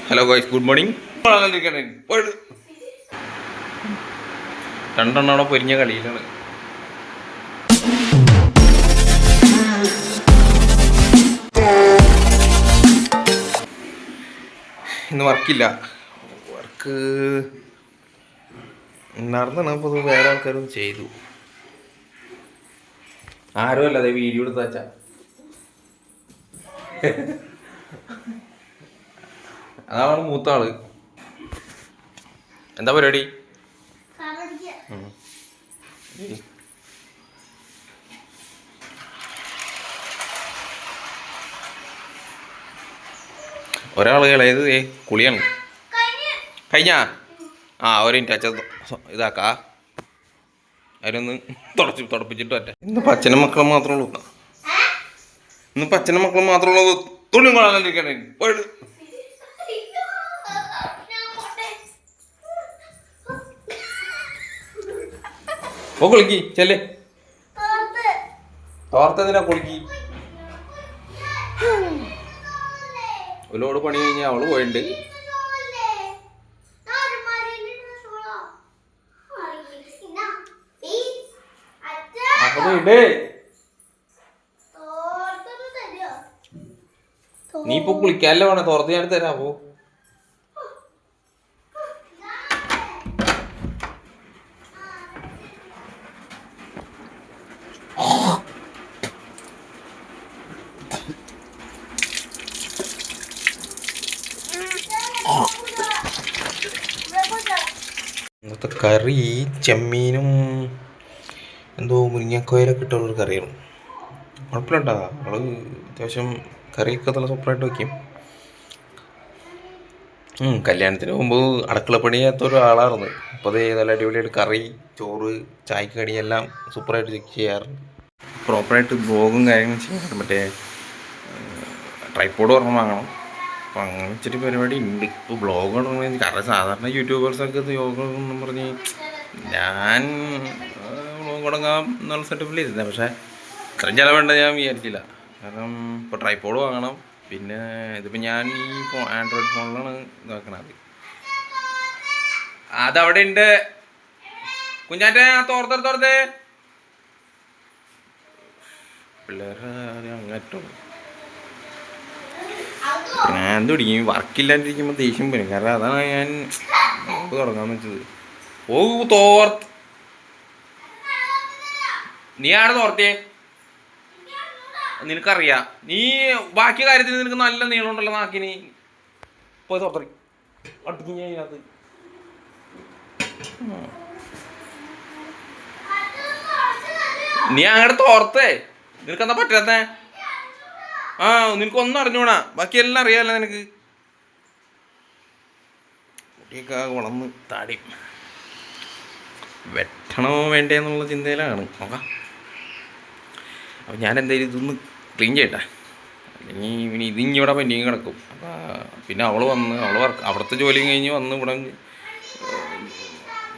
Hello guys, good morning. രണ്ടെണ്ണം അവിടെ പൊരിഞ്ഞ കളിയിലാണ്. ഇന്ന് വർക്കില്ല. വർക്ക് നടന്നാണ്. അപ്പോൾ വേറെ ആൾക്കാരും ചെയ്തു. ആരും അല്ല, അതെ വീഡിയോ എടുത്ത് വച്ചാ. അതാണ് മൂത്ത ആള്. എന്താ പരിപാടി? ഒരാള് ഇളയത് കുളിയാണ്. കഴിഞ്ഞാ? ഒരു മിനിറ്റ് അച്ഛൻ ഇതാക്കാ. അവരൊന്ന് തുടപ്പിച്ചിട്ട് പറ്റേ. ഇന്ന് അച്ഛനും മക്കളും മാത്രമേ ഉള്ളൂ. ഇന്നിപ്പോൾ അച്ഛനും മക്കളും മാത്രമേ ഉള്ളൂ. തുണി കൊള്ളാണ്ടിരിക്കണേ. ഓ കുളിക്കി ചെല്ലേ. തോർത്തതിനാ കുളിക്കി. ഒരുപാട് പണി കഴിഞ്ഞാൽ അവള് പോയിട്ടുണ്ട്. നീ ഇപ്പൊ കുളിക്കാനല്ലേ വേണേ, തോർത്ത് ഞാൻ തരാമോ? ഇന്നത്തെ കറി ചെമ്മീനും എന്തോ മുരിങ്ങക്കോയിലൊക്കെ ഇട്ടുള്ളൊരു കറിയാണ്. കുഴപ്പമില്ലട്ടാ. അവള് അത്യാവശ്യം കറിയൊക്കെ നല്ല സൂപ്പറായിട്ട് വയ്ക്കും. കല്യാണത്തിന് മുമ്പ് അടുക്കളപ്പണി ചെയ്യാത്ത ഒരാളായിരുന്നു. അപ്പോൾ അത് നല്ല അടിപൊളിയായിട്ട് കറി, ചോറ്, ചായക്ക് കടി എല്ലാം സൂപ്പറായിട്ട് ചെയ്യാറുണ്ട്. പ്രോപ്പറായിട്ട് ബ്ലോഗും കാര്യങ്ങളും ചെയ്യാറുണ്ട്. മറ്റേ ട്രൈപോഡ് ഓർമ്മ വാങ്ങണം. അപ്പം അങ്ങനെ ഇച്ചിരി പരിപാടി ഉണ്ട്. ഇപ്പോൾ ബ്ലോഗ് തുടങ്ങുന്നത് കാരണം സാധാരണ യൂട്യൂബേഴ്സൊക്കെ ഇത് യോഗ എന്നും പറഞ്ഞ് ഞാൻ ബ്ലോഗ് തുടങ്ങാം എന്നുള്ള സെറ്റപ്പിൽ ഇരുന്നത്. പക്ഷേ ഇത്രയും ചിലവേണ്ട ഞാൻ വിചാരിച്ചില്ല. കാരണം ഇപ്പോൾ ട്രൈപോഡ് വാങ്ങണം. പിന്നെ ഇതിപ്പോൾ ഞാൻ ഈ ആൻഡ്രോയിഡ് ഫോണിലാണ് ഇതാക്കണത്. അതവിടെ ഉണ്ട്. കുഞ്ഞാൻ്റെ തോർത്തേ പിള്ളേരെ അങ്ങേറ്റോ. ഞാൻ തുടങ്ങി വർക്കില്ലാണ്ടിരിക്കുമ്പോൾ ദേഷ്യം വരും. കാരണം അതാണ് ഞാൻ തുടങ്ങാന്ന് വെച്ചത്. തോർത്ത് നീ ആടെ തോർത്തിയേ. നിനക്കറിയാം, നീ ബാക്കി കാര്യത്തിന് നിനക്ക് നല്ല നീളമുണ്ടല്ലോ നാക്കിന്. പോയി തോർത്തറി അടുത്ത് ഞാൻ അതിനകത്ത്. നീ അങ്ങോട്ട് തോർത്തേ. നിനക്കെന്താ പറ്റാത്തേ? നിനക്കൊന്നും അറിഞ്ഞൂടാ, ബാക്കി എല്ലാം അറിയാമല്ലോ നിനക്ക്. കുട്ടിയൊക്കെ വളർന്ന് താടി വെട്ടണോ വേണ്ടേ എന്നുള്ള ചിന്തയിലാണ്. നോക്കാം. അപ്പോൾ ഞാൻ എന്തായാലും ഇതൊന്ന് ക്ലീൻ ചെയ്യട്ടെ. അല്ലെങ്കിൽ ഇതിവിടെ പെൻഡിങ് കിടക്കും. അപ്പോൾ പിന്നെ അവൾ അവിടുത്തെ ജോലിയും കഴിഞ്ഞ് വന്ന് ഇവിടെ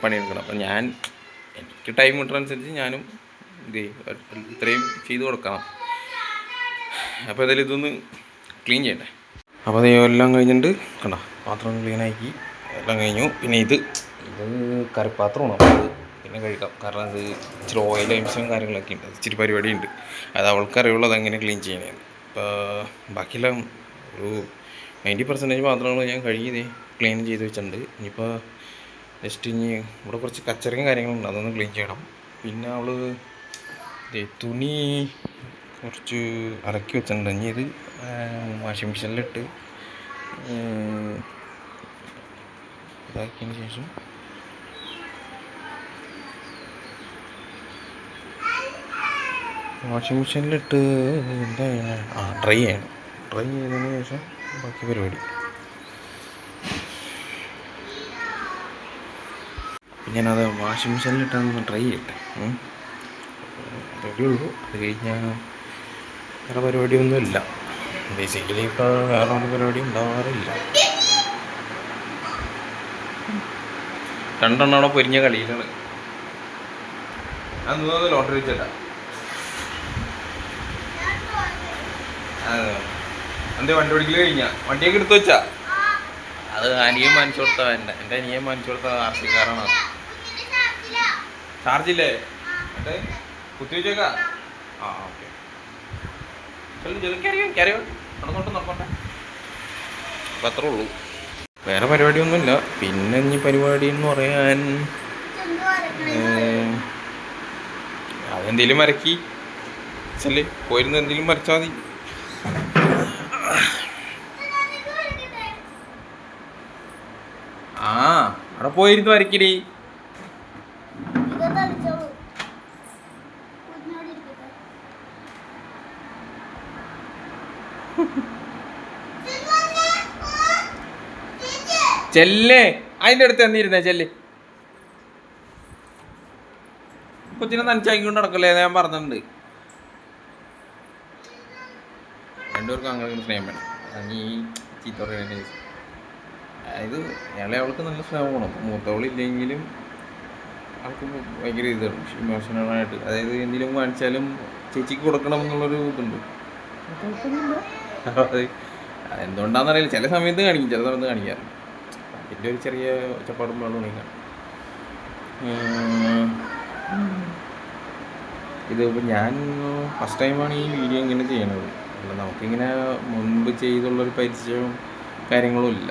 പണിയെടുക്കണം. അപ്പം എനിക്ക് ടൈം കിട്ടുന്നതനുസരിച്ച് ഞാനും ഇത്രയും ചെയ്ത് കൊടുക്കണം. അപ്പോൾ ഏതായാലും ഇതൊന്ന് ക്ലീൻ ചെയ്യട്ടെ. അപ്പോൾ അത് എല്ലാം കഴിഞ്ഞിട്ട് കണ്ടോ, പാത്രം ക്ലീനാക്കി എല്ലാം കഴിഞ്ഞു. പിന്നെ ഇത് കറിപ്പാത്രമാണ്. അപ്പോൾ അത് പിന്നെ കഴിക്കാം. കാരണം അത് ഇച്ചിരി ഓയിൽ ഐറ്റംസും കാര്യങ്ങളൊക്കെ ഉണ്ട്. ഇച്ചിരി പരിപാടി ഉണ്ട്. അത് അവൾക്കറിയുള്ളൂ അതെങ്ങനെ ക്ലീൻ ചെയ്യണേന്ന്. ഇപ്പോൾ ബാക്കിയെല്ലാം ഒരു 90% പാത്രങ്ങൾ ഞാൻ കഴുകി ക്ലീൻ ചെയ്ത് വെച്ചിട്ടുണ്ട്. ഇനിയിപ്പോൾ ജസ്റ്റ് ഇവിടെ കുറച്ച് കച്ചറയും കാര്യങ്ങളുണ്ട്, അതൊന്ന് ക്ലീൻ ചെയ്യണം. പിന്നെ അവൾ തുണി കുറച്ച് അലക്കി വെച്ചിട്ടുണ്ട്. ഇനി ഇത് വാഷിംഗ് മെഷീനിലിട്ട് ഇതാക്കിയതിന് ശേഷം വാഷിംഗ് മെഷീനിലിട്ട് എന്താ ചെയ്യണം, ഡ്രൈ ചെയ്യണം. ഡ്രൈ ചെയ്തതിന് ശേഷം ബാക്കി പരിപാടി. ഞാനത് വാഷിംഗ് മെഷീനിലിട്ടൊന്ന് ഡ്രൈ ചെയ്യട്ടെ. അതേ ഉള്ളൂ. അത് കഴിഞ്ഞാൽ വേറെ പരിപാടിയൊന്നുമില്ല. ബേസിക്കലി ഇപ്പോൾ വേറെ ഒരു പരിപാടി ഉണ്ടാവാറില്ല. രണ്ടെണ്ണം അവിടെ പൊരിഞ്ഞ കളിയിലാണ്. ഞാൻ ലോട്ടറി വെച്ചല്ല. എന്തേ വണ്ടി ഓടിക്കൽ കഴിഞ്ഞാ? വണ്ടിയൊക്കെ എടുത്തു വെച്ചാ? അത് അനിയൻ വാങ്ങിച്ചു കൊടുത്ത എൻ്റെ അനിയൻ വാങ്ങിച്ചു കൊടുത്ത ആർസിക്കാരാണ് അത്. ചാർജില്ലേ എന്നിട്ട് കുത്തി വെച്ചേക്കാ. ആ ഓക്കെ കയറിയോ നടന്നോട്ട് നോക്കട്ടെ. അപ്പം അത്രേ ഉള്ളൂ, വേറെ പരിപാടിയൊന്നുമില്ല. പിന്നെ ഇനി പരിപാടി എന്ന് പറയാൻ അതെന്തേലും വരക്കി ചെല്ലേ പോയിരുന്ന് എന്തെങ്കിലും വരച്ചാൽ മതി. ആ അവിടെ പോയിരുന്നു വരക്കടി. ചെല്ലേ അതിൻ്റെ അടുത്ത് എന്നിരുന്നേ ചെല്ല്. കൊച്ചിനെ നനച്ചാക്കിക്കൊണ്ട് നടക്കല്ലേ ഞാൻ പറഞ്ഞിട്ടുണ്ട്. രണ്ടുപേർക്കും അങ്ങനെ സ്നേഹം വേണം. ഈ ചീത്ത പറയുന്ന അതായത് ഇളയവൾക്ക് നല്ല സ്നേഹം വേണം. മൂത്തവളില്ലെങ്കിലും അവൾക്ക് ഭയങ്കര ഇതാണ് ഇമോഷണലായിട്ട്. അതായത് എന്തെങ്കിലും കാണിച്ചാലും ചേച്ചിക്ക് കൊടുക്കണം എന്നുള്ളൊരു ഇതുണ്ട്. അത് എന്തുകൊണ്ടാണെന്നറിയില്ല, ചില സമയത്ത് കാണിക്കും, ചില സമയത്ത് കാണിക്കാറുണ്ട്. അതിൻ്റെ ഒരു ചെറിയ ഒച്ചപ്പാടും വെള്ളം ഉണ്ടെങ്കിൽ ഇതിപ്പോൾ ഞാൻ ഫസ്റ്റ് ടൈമാണ് ഈ വീഡിയോ ഇങ്ങനെ ചെയ്യണത്. അല്ല നമുക്കിങ്ങനെ മുൻപ് ചെയ്തുള്ളൊരു പരിചയവും കാര്യങ്ങളും ഇല്ല.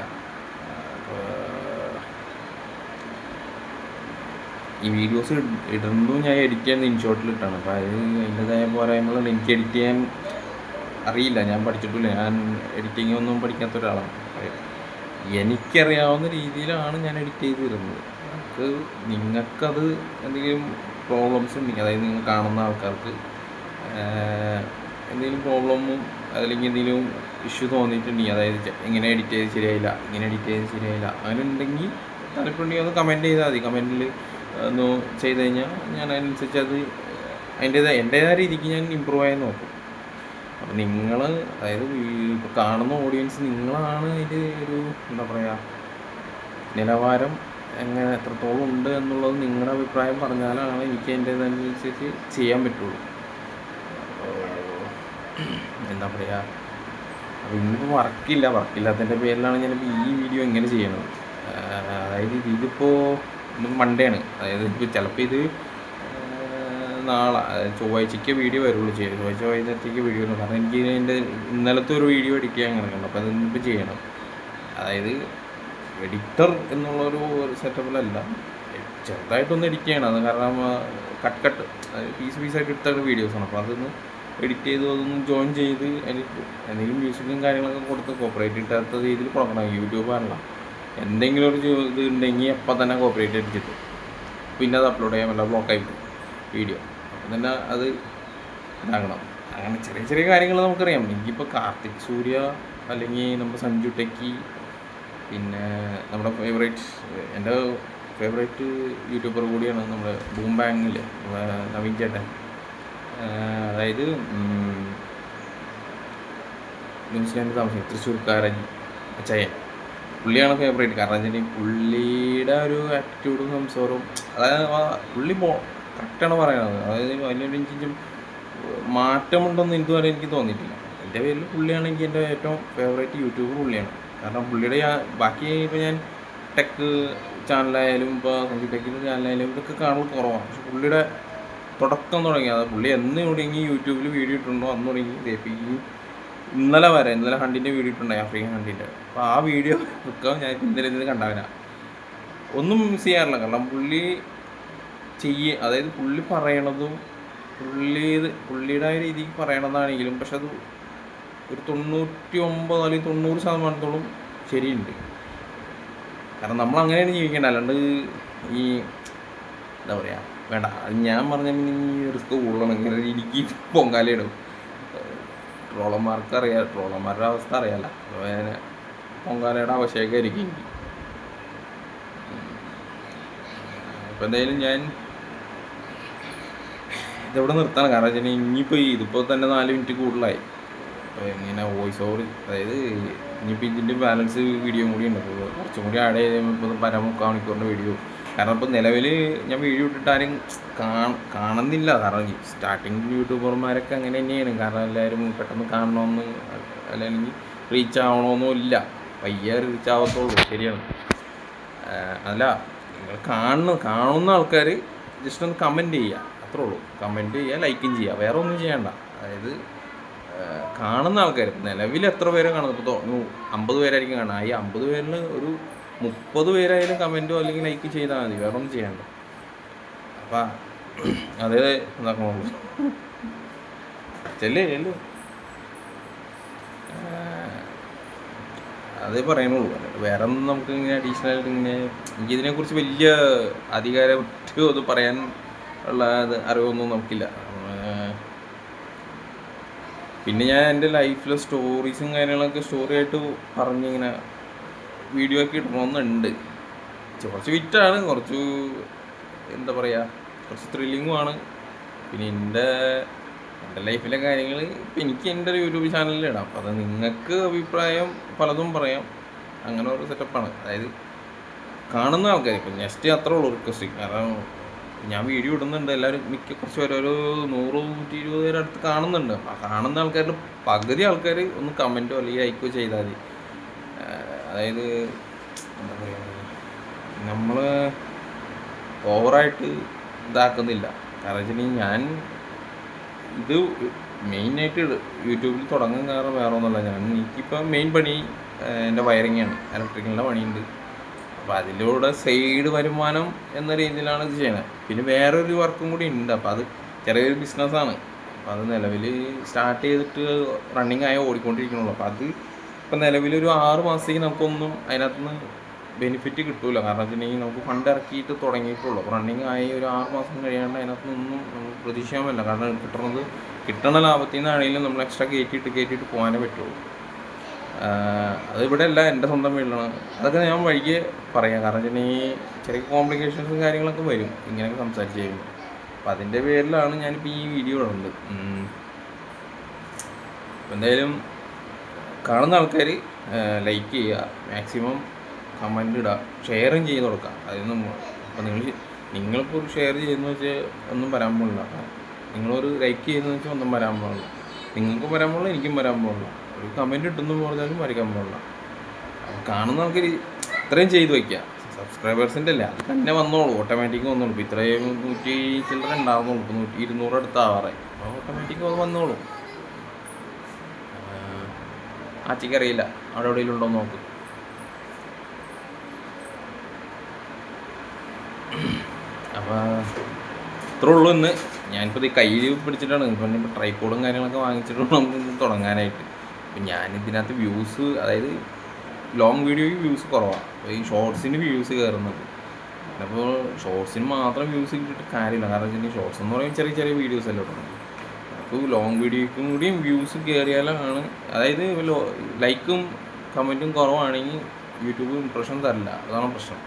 ഈ വീഡിയോസ് ഇടുന്നതും ഞാൻ എഡിറ്റ് ചെയ്യാൻ ഇൻഷോട്ടിലിട്ടാണ്. അപ്പോൾ അത് അതിൻ്റെതായ പോരായ്മകളുണ്ട്. എനിക്ക് എഡിറ്റ് ചെയ്യാൻ അറിയില്ല, ഞാൻ പഠിച്ചിട്ടില്ല, ഞാൻ എഡിറ്റിംഗ് ഒന്നും പഠിക്കാത്ത ഒരാളാണ്. എനിക്കറിയാവുന്ന രീതിയിലാണ് ഞാൻ എഡിറ്റ് ചെയ്ത് തരുന്നത്. അത് നിങ്ങൾക്കത് എന്തെങ്കിലും പ്രോബ്ലംസ് ഉണ്ടെങ്കിൽ, അതായത് നിങ്ങൾ കാണുന്ന ആൾക്കാർക്ക് എന്തെങ്കിലും പ്രോബ്ലമും അല്ലെങ്കിൽ എന്തെങ്കിലും ഇഷ്യൂ തോന്നിയിട്ടുണ്ടെങ്കിൽ, അതായത് ഇങ്ങനെ എഡിറ്റ് ചെയ്ത് ശരിയായില്ല, ഇങ്ങനെ എഡിറ്റ് ചെയ്ത് ശരിയായില്ല, അങ്ങനെ ഉണ്ടെങ്കിൽ താല്പര്യമുണ്ടെങ്കിൽ ഒന്ന് കമൻറ്റ് ചെയ്താൽ മതി. കമൻറ്റിൽ ഒന്ന് ചെയ്ത് കഴിഞ്ഞാൽ ഞാൻ അതിനനുസരിച്ച് അത് എൻ്റേതായ രീതിക്ക് ഞാൻ ഇമ്പ്രൂവ് ചെയ്യാൻ നോക്കും. അപ്പം നിങ്ങൾ, അതായത് ഇപ്പോൾ കാണുന്ന ഓഡിയൻസ് നിങ്ങളാണ് അതിൻ്റെ ഒരു എന്താ പറയുക നിലവാരം എങ്ങനെ എത്രത്തോളം ഉണ്ട് എന്നുള്ളത് നിങ്ങളുടെ അഭിപ്രായം പറഞ്ഞാലാണ് എനിക്ക് അതിൻ്റേതനുസരിച്ച് ചെയ്യാൻ പറ്റുള്ളൂ. എന്താ പറയുക, അപ്പോൾ ഇന്നിപ്പോൾ വർക്കില്ലാത്തതിൻ്റെ പേരിലാണ് ഞാനിപ്പോൾ ഈ വീഡിയോ എങ്ങനെ ചെയ്യണത്. അതായത് ഇതിപ്പോൾ ഇന്ന് മൺഡേ ആണ്. അതായത് ഇപ്പോൾ ചിലപ്പോൾ ഇത് നാളെ, അതായത് ചൊവ്വാഴ്ചയ്ക്ക് വീഡിയോ വരുള്ളൂ. ചൊവ്വാഴ്ച വൈകുന്നേരത്തേക്ക് വീഡിയോ വരും. കാരണം എനിക്ക് എൻ്റെ ഇന്നലത്തെ ഒരു വീഡിയോ എഡിറ്റ് ചെയ്യാൻ കിടക്കുന്നുണ്ട്. അപ്പോൾ അതിന്നിപ്പോൾ ചെയ്യണം. അതായത് എഡിറ്റർ എന്നുള്ളൊരു സെറ്റപ്പിലല്ല, ചെറുതായിട്ടൊന്ന് എഡിറ്റ് ചെയ്യണം. അത് കാരണം കട്ട് അതായത് പീസായിട്ട് എടുത്ത വീഡിയോസാണ്. അപ്പോൾ അതൊന്ന് എഡിറ്റ് ചെയ്ത് അതൊന്ന് ജോയിൻ ചെയ്ത് എന്തെങ്കിലും മ്യൂസിക്കും കാര്യങ്ങളൊക്കെ കൊടുത്ത് കോപ്പറേറ്റ് ഇട്ടാത്ത രീതിയിൽ കൊടുക്കണം. യൂട്യൂബാണല്ലോ, എന്തെങ്കിലും ഒരു ഇത് ഉണ്ടെങ്കിൽ അപ്പം തന്നെ കോപ്പറേറ്റ് അടിച്ചിട്ട് പിന്നെ അത് അപ്ലോഡ് ചെയ്യാൻ വല്ല ബ്ലോക്കായി വീഡിയോ. അപ്പം തന്നെ അത് ഇതാകണം. അങ്ങനെ ചെറിയ ചെറിയ കാര്യങ്ങൾ നമുക്കറിയാം. എനിക്കിപ്പോൾ കാർത്തിക് സൂര്യ അല്ലെങ്കിൽ നമ്മുടെ സഞ്ജു ടെക്കി, പിന്നെ നമ്മുടെ എൻ്റെ ഫേവറേറ്റ് യൂട്യൂബർ കൂടിയാണ് നമ്മുടെ ബൂം ബാങ്ങിൽ നവീൻ ചേട്ടൻ. അതായത് ന്യൂസിലാൻഡ് താമസിക്കും, തൃശ്ശൂർക്കാരൻ അച്ചയൻ. പുള്ളിയാണ് ഫേവറേറ്റ്. കാരണം വെച്ചിട്ടുണ്ടെങ്കിൽ പുള്ളിയുടെ ഒരു ആറ്റിറ്റ്യൂഡും സംസാരവും, അതായത് പുള്ളി കറക്റ്റാണ് പറയണത്. അതായത് അതിലൊരു ഇഞ്ചിഞ്ചും മാറ്റമുണ്ടെന്ന് ഇതുവരെ എനിക്ക് തോന്നിയിട്ടില്ല. എൻ്റെ പേരിൽ പുള്ളിയാണ് എനിക്ക് എൻ്റെ ഏറ്റവും ഫേവറേറ്റ് യൂട്യൂബർ പുള്ളിയാണ്. കാരണം പുള്ളിയുടെ ബാക്കി ഇപ്പോൾ ഞാൻ ടെക്ക് ചാനലായാലും ഇപ്പോൾ സഞ്ജു ടെക്കിൻ്റെ ചാനലായാലും ഇതൊക്കെ കാണുന്നത് കുറവാണ്. പക്ഷെ പുള്ളിയുടെ തുടക്കം തുടങ്ങി, അത് പുള്ളി എന്ന് തുടങ്ങി യൂട്യൂബിൽ വീഡിയോ ഇട്ടുണ്ടോ അന്ന് തുടങ്ങി ഈ ഇന്നലെ ഹണ്ടിൻ്റെ വീഡിയോ ഇട്ടുണ്ടായി, ആഫ്രിക്കൻ ഹണ്ടിൻ്റെ. അപ്പോൾ ആ വീഡിയോ വെക്കാൻ ഞാൻ ഇന്നലെ കണ്ടവനാ, ഒന്നും മിസ് ചെയ്യാറില്ല. കാരണം പുള്ളി അതായത് പുള്ളി പറയണതും പുള്ളിയുടേതായ രീതിക്ക് പറയണതാണെങ്കിലും പക്ഷെ അത് ഒരു 99 അല്ലെങ്കിൽ 90% ശരിയുണ്ട്. കാരണം നമ്മൾ അങ്ങനെയാണ് ജീവിക്കേണ്ടത്. അല്ലാണ്ട് ഈ എന്താ പറയുക വേണ്ട, അത് ഞാൻ പറഞ്ഞ ഈ റിസ്ക് കൂടുതലാണ്. ഇങ്ങനെ എനിക്ക് പൊങ്കാലയിടും. ട്രോളന്മാരുടെ അവസ്ഥ അറിയാമല്ലോ. പൊങ്കാലയുടെ ആവശ്യമൊക്കെയായിരിക്കും എനിക്ക്. അപ്പോൾ എന്തായാലും ഞാൻ ഇതെവിടെ നിർത്താണ്. കാരണം വെച്ചാൽ ഇനിയിപ്പോൾ ഇതിപ്പോൾ തന്നെ 4 മിനിറ്റ് കൂടുതലായി. അപ്പോൾ ഇങ്ങനെ വോയിസ് ഓവർ, അതായത് ഇനിയിപ്പോൾ ഇതിൻ്റെ ബാലൻസ് വീഡിയോ കൂടി ഉണ്ട്. അപ്പോൾ കുറച്ചും കൂടി ആഡ് ചെയ്ത് ഇപ്പോൾ 3 മണിക്കൂറിൻ്റെ വീഡിയോ. കാരണം ഇപ്പോൾ നിലവിൽ ഞാൻ വീഡിയോ ഇട്ടിട്ട് ആരും കാണുന്നില്ല. കാരണം സ്റ്റാർട്ടിങ് യൂട്യൂബർമാരൊക്കെ അങ്ങനെ തന്നെയാണ്. കാരണം എല്ലാവരും പെട്ടെന്ന് കാണണമെന്ന് അല്ലെങ്കിൽ റീച്ച് ആവണമെന്നും ഇല്ല. പയ്യെ റീച്ച് ആവത്തുള്ളൂ. ശരിയാണ്. അല്ല, നിങ്ങൾ കാണുന്ന ആൾക്കാർ ജസ്റ്റ് ഒന്ന് കമൻറ്റ് ചെയ്യുക, അത്രേ ഉള്ളൂ. കമൻറ്റ് ചെയ്യുക, ലൈക്കും ചെയ്യുക, വേറെ ഒന്നും ചെയ്യണ്ട. അതായത് കാണുന്ന ആൾക്കാർ നിലവിൽ എത്ര പേരെ കാണുന്നത്, ഇപ്പോൾ 50 പേരായിരിക്കും കാണുക. ഈ 50 പേരിൽ ഒരു 30 പേരായാലും കമൻറ്റോ അല്ലെങ്കിൽ ലൈക്ക് ചെയ്താൽ മതി, വേറെ ഒന്നും ചെയ്യണ്ട. അപ്പം അതേ എന്താക്കണുള്ളൂ. ചെല്ലേ അതേ പറയണുള്ളൂ. വേറെ ഒന്നും നമുക്ക് ഇങ്ങനെ അഡീഷണലായിട്ട് ഇങ്ങനെ എനിക്കിതിനെക്കുറിച്ച് വലിയ അധികാരപരമോ അത് പറയാൻ ഉള്ള അറിവൊന്നും നമുക്കില്ല. പിന്നെ ഞാൻ എൻ്റെ ലൈഫിലെ സ്റ്റോറീസും കാര്യങ്ങളൊക്കെ സ്റ്റോറിയായിട്ട് പറഞ്ഞിങ്ങനെ വീഡിയോ ഒക്കെ ഇടണമെന്നുണ്ട്. കുറച്ച് വിറ്റാണ്, കുറച്ച് എന്താ പറയുക, കുറച്ച് ത്രില്ലിങ്ങുമാണ്. പിന്നെ എൻ്റെ ലൈഫിലെ കാര്യങ്ങൾ ഇപ്പം എനിക്ക് എൻ്റെ ഒരു യൂട്യൂബ് ചാനലിൽ ഇടാം. അപ്പോൾ അത് നിങ്ങൾക്ക് അഭിപ്രായം പലതും പറയാം. അങ്ങനെ ഒരു സെറ്റപ്പാണ്. അതായത് കാണുന്ന ആൾക്കാർ ഇപ്പം നെക്സ്റ്റ് അത്രേ ഉള്ളൂ റിക്വസ്റ്റ്. കാരണം ഞാൻ വീഡിയോ ഇടുന്നുണ്ട്, എല്ലാവരും കുറച്ച് പേര് ഒരു 100-120 പേര് അടുത്ത് കാണുന്നുണ്ട്. ആ കാണുന്ന ആൾക്കാരിൽ പകുതി ആൾക്കാർ ഒന്ന് കമൻറ്റോ അല്ലെങ്കിൽ ലൈക്കോ ചെയ്താൽ മതി. അതായത് എന്താ പറയുക, നമ്മൾ ഓവറായിട്ട് ഇതാക്കുന്നില്ല. കാരണം വെച്ചിട്ടുണ്ടെങ്കിൽ ഞാൻ ഇത് മെയിനായിട്ട് യൂട്യൂബിൽ തുടങ്ങാൻ കാരണം വേറെ ഒന്നുമല്ല. എനിക്കിപ്പോൾ മെയിൻ പണി എൻ്റെ വയറിങ്ങാണ്, ഇലക്ട്രിക്കലിൻ്റെ പണിയുണ്ട്. അപ്പോൾ അതിലൂടെ സൈഡ് വരുമാനം എന്ന രീതിയിലാണ് ഇത് ചെയ്യുന്നത്. പിന്നെ വേറൊരു വർക്കും കൂടി ഉണ്ട്. അപ്പോൾ അത് ചെറിയൊരു ബിസിനസ്സാണ്. അപ്പോൾ അത് നിലവിൽ സ്റ്റാർട്ട് ചെയ്തിട്ട് റണ്ണിങ് ആയി ഓടിക്കൊണ്ടിരിക്കണുള്ളൂ. അപ്പോൾ അത് ഇപ്പം നിലവിലൊരു 6 മാസത്തേക്ക് നമുക്കൊന്നും അതിനകത്തുനിന്ന് ബെനിഫിറ്റ് കിട്ടില്ല. കാരണം വെച്ചിട്ടുണ്ടെങ്കിൽ നമുക്ക് ഫണ്ട് ഇറക്കിയിട്ട് തുടങ്ങിയിട്ടുള്ളൂ. അപ്പോൾ റണ്ണിങ് ആയി ഒരു 6 മാസം കഴിയാണ്ട് അതിനകത്തുനിന്നൊന്നും നമുക്ക് പ്രതീക്ഷിക്കാൻ പറ്റില്ല. കാരണം കിട്ടണ ലാഭത്തിൽ നിന്നാണെങ്കിലും നമ്മൾ എക്സ്ട്രാ കയറ്റിയിട്ട് പോകാനേ പറ്റുള്ളൂ. അതിവിടെ അല്ല, എൻ്റെ സ്വന്തം വീട്ടിലാണ്. അതൊക്കെ ഞാൻ വഴിക്ക് പറയാം. കാരണം വെച്ചിട്ടുണ്ടെങ്കിൽ ചെറിയ കോംപ്ലിക്കേഷൻസും കാര്യങ്ങളൊക്കെ വരും ഇങ്ങനെയൊക്കെ സംസാരിച്ച് കഴിയുമ്പോൾ. അപ്പം അതിൻ്റെ പേരിലാണ് ഞാനിപ്പോൾ ഈ വീഡിയോ ഇടുന്നത്. അപ്പം എന്തായാലും കാണുന്ന ആൾക്കാർ ലൈക്ക് ചെയ്യുക, മാക്സിമം കമൻ്റ് ഇടുക, ഷെയറും ചെയ്ത് കൊടുക്കുക. അതൊന്നും അപ്പോൾ നിങ്ങളിപ്പോൾ ഒരു ഷെയർ ചെയ്യുന്നു വെച്ചാൽ ഒന്നും വരാൻ പോകില്ല. നിങ്ങളൊരു ലൈക്ക് ചെയ്യുന്നു വെച്ചാൽ ഒന്നും വരാൻ പോകില്ല. നിങ്ങൾക്കും വരാൻ പോകില്ല, എനിക്കും വരാൻ പോകില്ല. ഒരു കമൻറ്റ് ഇട്ടെന്ന് പറഞ്ഞാലും വരയ്ക്കാൻ പോകില്ല. കാണുന്ന ആൾക്കാർ ഇത്രയും ചെയ്ത് വയ്ക്കുക. സബ്സ്ക്രൈബേഴ്സിൻ്റെ അല്ല, അത് തന്നെ വന്നോളൂ, ഓട്ടോമാറ്റിക്ക് വന്നോളൂ. ഇപ്പോൾ ഇത്രയും 100 ചില്ലറ ഉണ്ടാകുന്നുള്ളൂ. ഇപ്പോൾ 200 അടുത്ത് ആവാറായി. അപ്പോൾ ഓട്ടോമാറ്റിക്ക് അത് വന്നോളൂ. ആച്ചിക്കറിയില്ല, അവിടെ എവിടെയെങ്കിലും ഉണ്ടോ നോക്ക്. അപ്പോൾ ഇത്രേ ഉള്ളൂ ഇന്ന്. ഞാനിപ്പോൾ ഇത് കയ്യിൽ പിടിച്ചിട്ടാണ്. ഇപ്പം ട്രൈപോഡും കാര്യങ്ങളൊക്കെ വാങ്ങിച്ചിട്ട് നമുക്ക് തുടങ്ങാനായിട്ട്. അപ്പം ഞാനിതിനകത്ത് വ്യൂസ്, അതായത് ലോങ് വീഡിയോയ്ക്ക് വ്യൂസ് കുറവാണ്. അപ്പോൾ ഈ ഷോർട്സിന് വ്യൂസ് കയറുന്നുണ്ട്. അപ്പോൾ ഷോർട്സിന് മാത്രം വ്യൂസ് കിട്ടിയിട്ട് കാര്യമില്ല. കാരണം വെച്ചിട്ടുണ്ടെങ്കിൽ ഷോർട്സ് എന്ന് പറയുമ്പോൾ ചെറിയ ചെറിയ വീഡിയോസ് അല്ലേ തുടങ്ങും. അപ്പോൾ ലോങ് വീഡിയോയ്ക്കും കൂടിയും വ്യൂസ് കയറിയാലാണ്, അതായത് ലൈക്കും കമൻറ്റും കുറവാണെങ്കിൽ യൂട്യൂബ് ഇംപ്രഷൻ തരില്ല. അതാണ് പ്രശ്നം.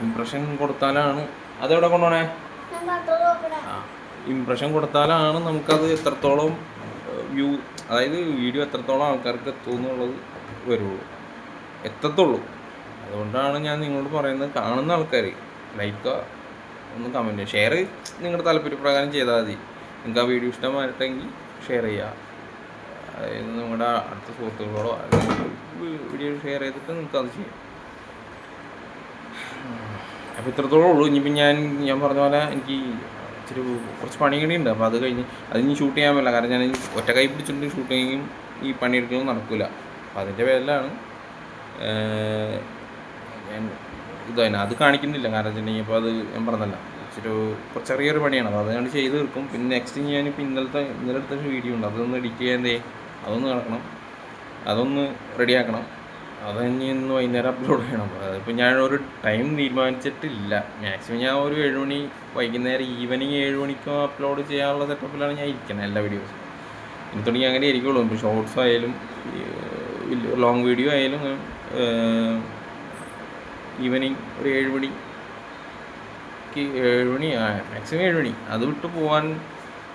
ഇംപ്രഷൻ കൊടുത്താലാണ് അതെവിടെ കൊണ്ടുപോണേ ഇംപ്രഷൻ കൊടുത്താലാണ് നമുക്കത് എത്രത്തോളം അതായത് വീഡിയോ എത്രത്തോളം ആൾക്കാർക്ക് എത്തുമെന്നുള്ളത് എത്തത്തുള്ളൂ. അതുകൊണ്ടാണ് ഞാൻ നിങ്ങളോട് പറയുന്നത്, കാണുന്ന ആൾക്കാർ ലൈക്ക് ഒന്ന് കമൻറ്റ് ഷെയർ നിങ്ങളുടെ താല്പര്യപ്രകാരം ചെയ്താൽ മതി. നിങ്ങൾക്ക് ആ വീഡിയോ ഇഷ്ടമായിട്ടെങ്കിൽ ഷെയർ ചെയ്യുക. അതായത് നിങ്ങളുടെ അടുത്ത സുഹൃത്തുക്കളോടോ വീഡിയോ ഷെയർ ചെയ്തിട്ട് നിങ്ങൾക്ക് അത് ചെയ്യാം. അപ്പോൾ ഇത്രത്തോളം ഉള്ളൂ. ഇനിയിപ്പോൾ ഞാൻ പറഞ്ഞ പോലെ എനിക്ക് ഇച്ചിരി കുറച്ച് പണി കൂടിയുണ്ട്. അപ്പോൾ അത് കഴിഞ്ഞ് അതിന് ഷൂട്ട് ചെയ്യാൻ പറ്റില്ല. കാരണം ഞാൻ ഒറ്റ കൈ പിടിച്ചിട്ട് ഷൂട്ടിങ്ങും ഈ പണിയെടുക്കലും നടക്കില്ല. അപ്പോൾ അതിൻ്റെ പേരിലാണ് ഞാൻ തന്നെ അത് കാണിക്കുന്നില്ല. കാരണം വെച്ചിട്ടുണ്ടെങ്കിൽ ഇപ്പോൾ അത് ഞാൻ പറഞ്ഞല്ല, ചെറിയൊരു പണിയാണ്. അപ്പോൾ അത് ഞാൻ ചെയ്ത് തീർക്കും. പിന്നെ നെക്സ്റ്റ് ഞാനിപ്പോൾ ഇന്നലെ എടുത്ത വീഡിയോ ഉണ്ട്, അതൊന്ന് എഡിറ്റ് ചെയ്യാൻ അതൊന്ന് നടക്കണം, അതൊന്ന് റെഡിയാക്കണം. അത് ഇനി ഇന്ന് വൈകുന്നേരം അപ്ലോഡ് ചെയ്യണം. അതിപ്പോൾ ഞാനൊരു ടൈം തീരുമാനിച്ചിട്ടില്ല. മാക്സിമം ഞാൻ ഒരു 7 മണി വൈകുന്നേരം ഈവനിങ് 7 മണിക്കോ അപ്ലോഡ് ചെയ്യാനുള്ള സെറ്റപ്പിലാണ് ഞാൻ ഇരിക്കുന്നത് എല്ലാ വീഡിയോസും. ഇനി തുടങ്ങി അങ്ങനെ ഇരിക്കുള്ളൂ. ഇപ്പോൾ ഷോർട്സ് ആയാലും ലോങ് വീഡിയോ ആയാലും ഈവനിങ് ഒരു 7 മണിക്ക് 7 മണി മാക്സിമം 7 മണി അത് വിട്ട് പോകാൻ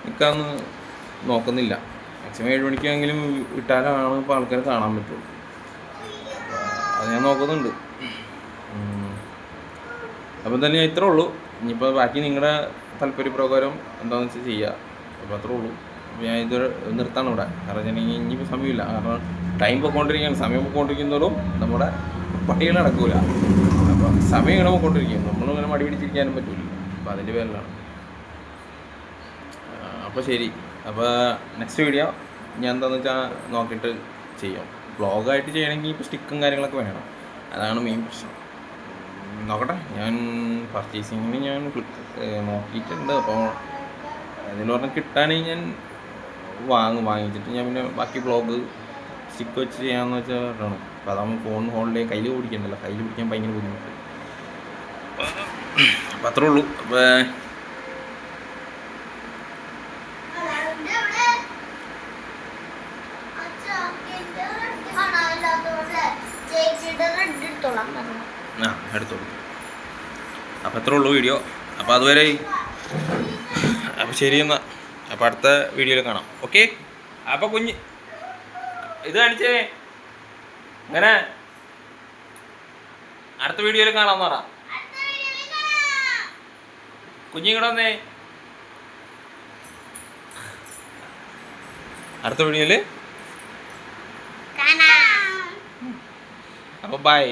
നിൽക്കാമെന്ന് നോക്കുന്നില്ല. മാക്സിമം 7 മണിക്കെങ്കിലും വിട്ടാലാണ് ഇപ്പോൾ ആൾക്കാർ കാണാൻ പറ്റുള്ളൂ. അത് ഞാൻ നോക്കുന്നുണ്ട്. അപ്പോൾ എന്തായാലും ഞാൻ ഇത്രേ ഉള്ളൂ. ഇനിയിപ്പോൾ ബാക്കി നിങ്ങളുടെ താല്പര്യപ്രകാരം എന്താണെന്ന് വെച്ചാൽ ചെയ്യുക. അപ്പോൾ അത്രേ ഉള്ളൂ. ഞാൻ ഇത് നിർത്താണ് ഇവിടെ. കാരണം വെച്ചിട്ടുണ്ടെങ്കിൽ ഇനിയിപ്പോൾ സമയമില്ല. കാരണം ടൈം പൊയ്ക്കൊണ്ടിരിക്കുകയാണ്. സമയം പൊയ്ക്കൊണ്ടിരിക്കുന്നതോറും നമ്മുടെ പണികൾ നടക്കൂല. അപ്പോൾ സമയം ഇങ്ങനെ പോയിക്കൊണ്ടിരിക്കും. നമ്മളിങ്ങനെ മടി പിടിച്ചിരിക്കാനും പറ്റില്ല. അപ്പോൾ അതിൻ്റെ പേരിലാണ്. അപ്പോൾ ശരി. അപ്പോൾ നെക്സ്റ്റ് വീഡിയോ ഞാൻ എന്താണെന്ന് വെച്ചാൽ നോക്കിയിട്ട് ചെയ്യാം. വ്ളോഗായിട്ട് ചെയ്യണമെങ്കിൽ ഇപ്പോൾ സ്റ്റിക്കും കാര്യങ്ങളൊക്കെ വേണം. അതാണ് മെയിൻ പ്രശ്നം. നോക്കട്ടെ. ഞാൻ പർച്ചേസിങ്ങിന് ഞാൻ നോക്കിയിട്ടുണ്ട്. അപ്പോൾ അതിൽ പറഞ്ഞാൽ കിട്ടുകയാണെങ്കിൽ ഞാൻ വാങ്ങിച്ചിട്ട് ഞാൻ പിന്നെ ബാക്കി വ്ളോഗ് സ്റ്റിക്ക് വെച്ച് ചെയ്യാമെന്ന് വെച്ചാൽ പറഞ്ഞാണ്. അപ്പോൾ അതാകുമ്പോൾ ഫോൺ ഹോൾഡ് കയ്യിൽ പിടിക്കണ്ടല്ലോ. കയ്യിൽ പിടിക്കാൻ ഭയങ്കര ബുദ്ധിമുട്ട്. അപ്പം അത്രേ ഉള്ളൂ. അപ്പോൾ എടുത്തോളൂ. അപ്പം അത്രേ ഉള്ളൂ വീഡിയോ. അപ്പോൾ അതുവരെ അപ്പോൾ ശരി എന്നാൽ. അപ്പോൾ അടുത്ത വീഡിയോയിൽ കാണാം. ഓക്കെ. അപ്പോൾ കുഞ്ഞ് ഇത് കാണിച്ചേ അങ്ങനെ അടുത്ത വീഡിയോയിൽ കാണാമെന്ന് പറ. കുഞ്ഞിങ്ങടെ വന്നേ. അടുത്ത വീഡിയോയിൽ അപ്പോൾ ബൈ.